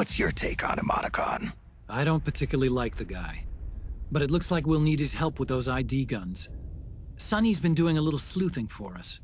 What's your take on him, Otacon? I don't particularly like the guy. But it looks like we'll need his help with those ID guns. Sonny's been doing a little sleuthing for us.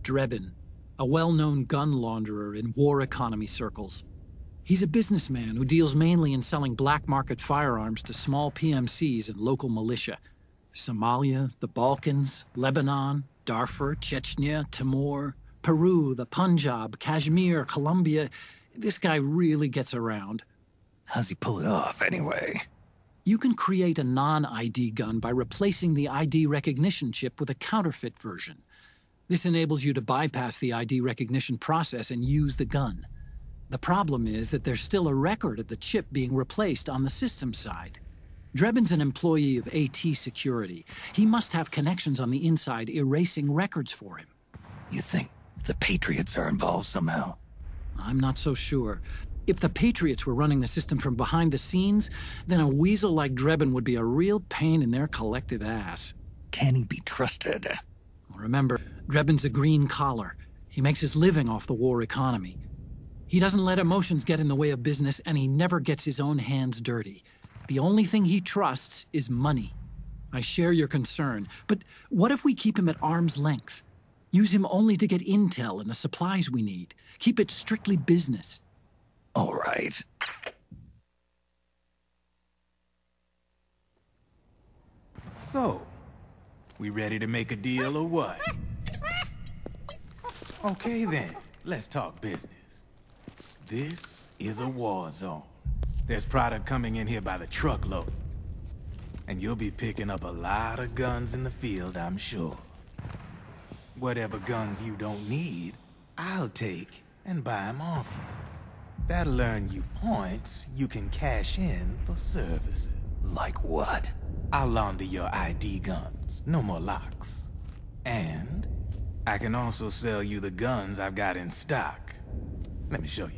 Drebin, a well-known gun launderer in war economy circles. He's a businessman who deals mainly in selling black market firearms to small PMCs and local militia. Somalia, the Balkans, Lebanon, Darfur, Chechnya, Timor, Peru, the Punjab, Kashmir, Colombia. This guy really gets around. How's he pull it off, anyway? You can create a non-ID gun by replacing the ID recognition chip with a counterfeit version. This enables you to bypass the ID recognition process and use the gun. The problem is that there's still a record of the chip being replaced on the system side. Drebin's an employee of AT Security. He must have connections on the inside erasing records for him. You think the Patriots are involved somehow? I'm not so sure. If the Patriots were running the system from behind the scenes, then a weasel like Drebin would be a real pain in their collective ass. Can he be trusted? Remember, Drebin's a green collar. He makes his living off the war economy. He doesn't let emotions get in the way of business, and he never gets his own hands dirty. The only thing he trusts is money. I share your concern, but what if we keep him at arm's length? Use him only to get intel and the supplies we need. Keep it strictly business. All right. So, we ready to make a deal or what? Okay then, let's talk business. This is a war zone. There's product coming in here by the truckload. And you'll be picking up a lot of guns in the field, I'm sure. Whatever guns you don't need, I'll take and buy them off you. That'll earn you points you can cash in for services. Like what? I'll launder your ID guns, no more locks. And I can also sell you the guns I've got in stock. Let me show you.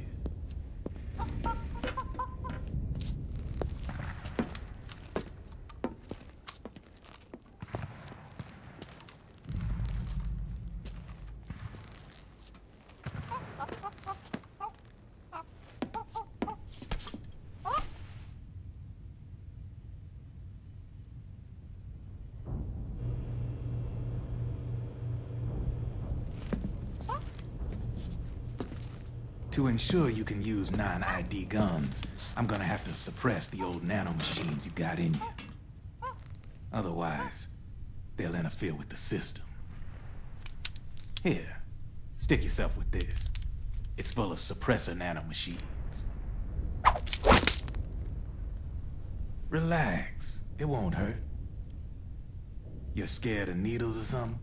To ensure you can use non-ID guns, I'm gonna have to suppress the old nanomachines you got in you. Otherwise, they'll interfere with the system. Here, stick yourself with this. It's full of suppressor nanomachines. Relax, it won't hurt. You're scared of needles or something?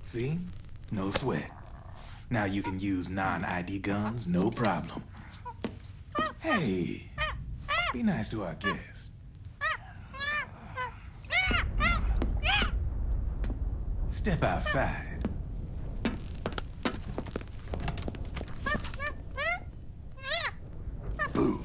See? No sweat. Now you can use non-ID guns, no problem. Hey, be nice to our guest. Step outside. Boo.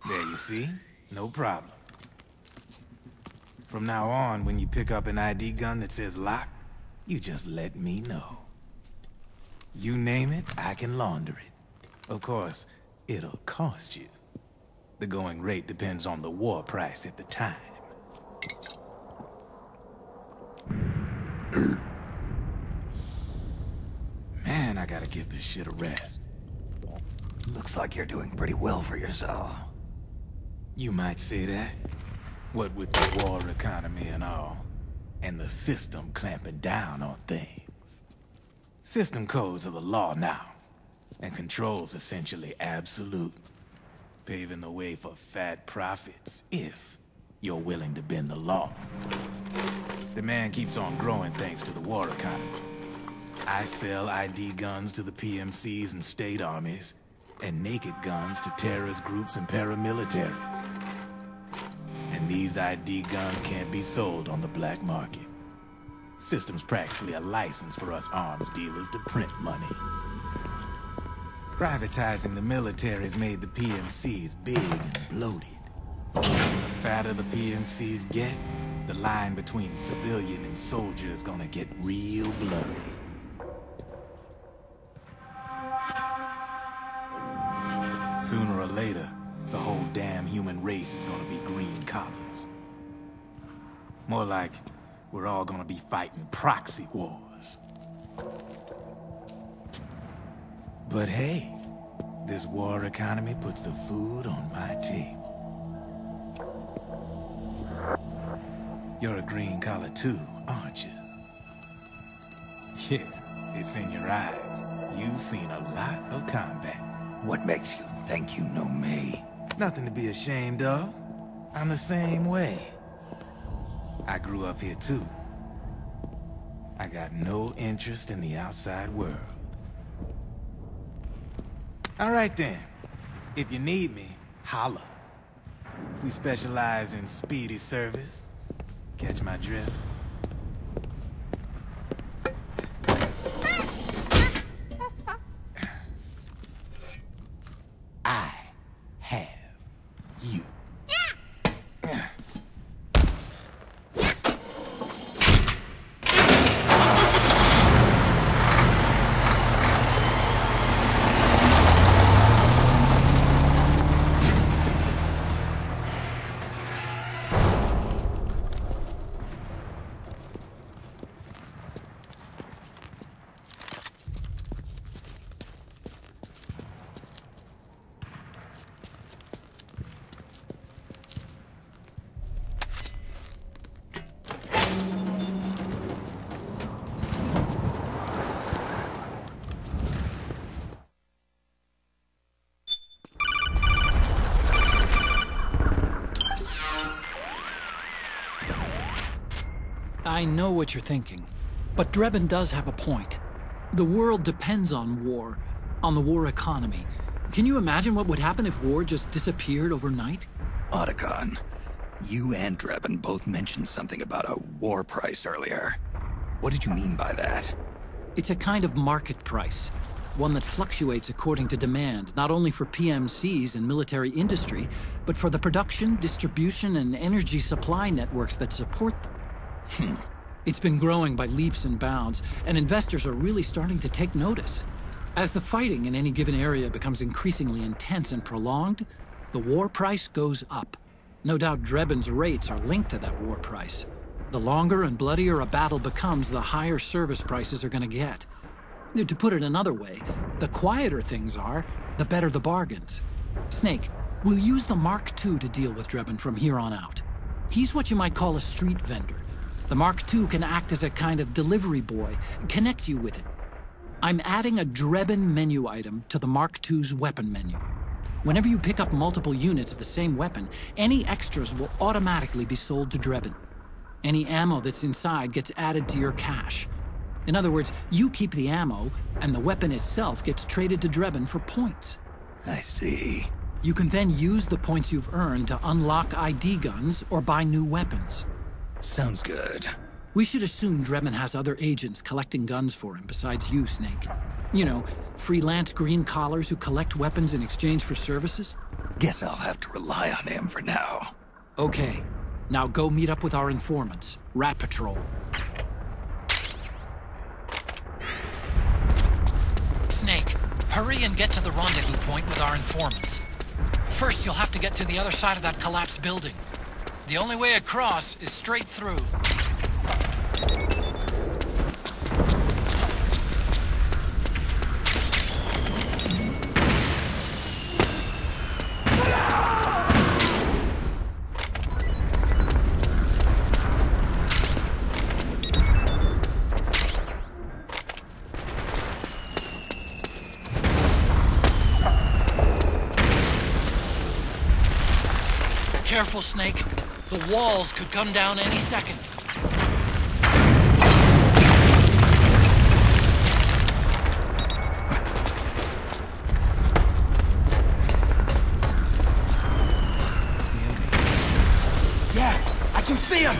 There you see? No problem. From now on, when you pick up an ID gun that says lock, you just let me know. You name it, I can launder it. Of course, it'll cost you. The going rate depends on the war price at the time. Man, I gotta give this shit a rest. Looks like you're doing pretty well for yourself. You might say that. What with the war economy and all, and the system clamping down on things. System codes are the law now, and control's essentially absolute, paving the way for fat profits if you're willing to bend the law. Demand keeps on growing thanks to the war economy. I sell ID guns to the PMCs and state armies, and naked guns to terrorist groups and paramilitaries. And these ID guns can't be sold on the black market. System's practically a license for us arms dealers to print money. Privatizing the military's made the PMCs big and bloated. And the fatter the PMCs get, the line between civilian and soldier is gonna get real blurry. Sooner or later, the whole damn human race is gonna be green collars. More like we're all gonna be fighting proxy wars. But hey, this war economy puts the food on my table. You're a green collar too, aren't you? Yeah, it's in your eyes. You've seen a lot of combat. What makes you think you know me? Nothing to be ashamed of. I'm the same way. I grew up here too. I got no interest in the outside world. All right then. If you need me, holla. We specialize in speedy service. Catch my drift? I have you. I know what you're thinking, but Drebin does have a point. The world depends on war, on the war economy. Can you imagine what would happen if war just disappeared overnight? Otacon, you and Drebin both mentioned something about a war price earlier. What did you mean by that? It's a kind of market price, one that fluctuates according to demand, not only for PMCs and military industry, but for the production, distribution, and energy supply networks that support them. It's been growing by leaps and bounds, and investors are really starting to take notice. As the fighting in any given area becomes increasingly intense and prolonged, the war price goes up. No doubt Drebin's rates are linked to that war price. The longer and bloodier a battle becomes, the higher service prices are going to get. To put it another way, the quieter things are, the better the bargains. Snake, we'll use the Mark II to deal with Drebin from here on out. He's what you might call a street vendor. The Mark II can act as a kind of delivery boy, connect you with it. I'm adding a Drebin menu item to the Mark II's weapon menu. Whenever you pick up multiple units of the same weapon, any extras will automatically be sold to Drebin. Any ammo that's inside gets added to your cache. In other words, you keep the ammo, and the weapon itself gets traded to Drebin for points. I see. You can then use the points you've earned to unlock ID guns or buy new weapons. Sounds good. We should assume Drebin has other agents collecting guns for him besides you, Snake. You know, freelance green collars who collect weapons in exchange for services? Guess I'll have to rely on him for now. Okay. Now go meet up with our informants, Rat Patrol. Snake, hurry and get to the rendezvous point with our informants. First, you'll have to get to the other side of that collapsed building. The only way across is straight through. Careful, Snake. The walls could come down any second. see him!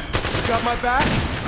Got my back?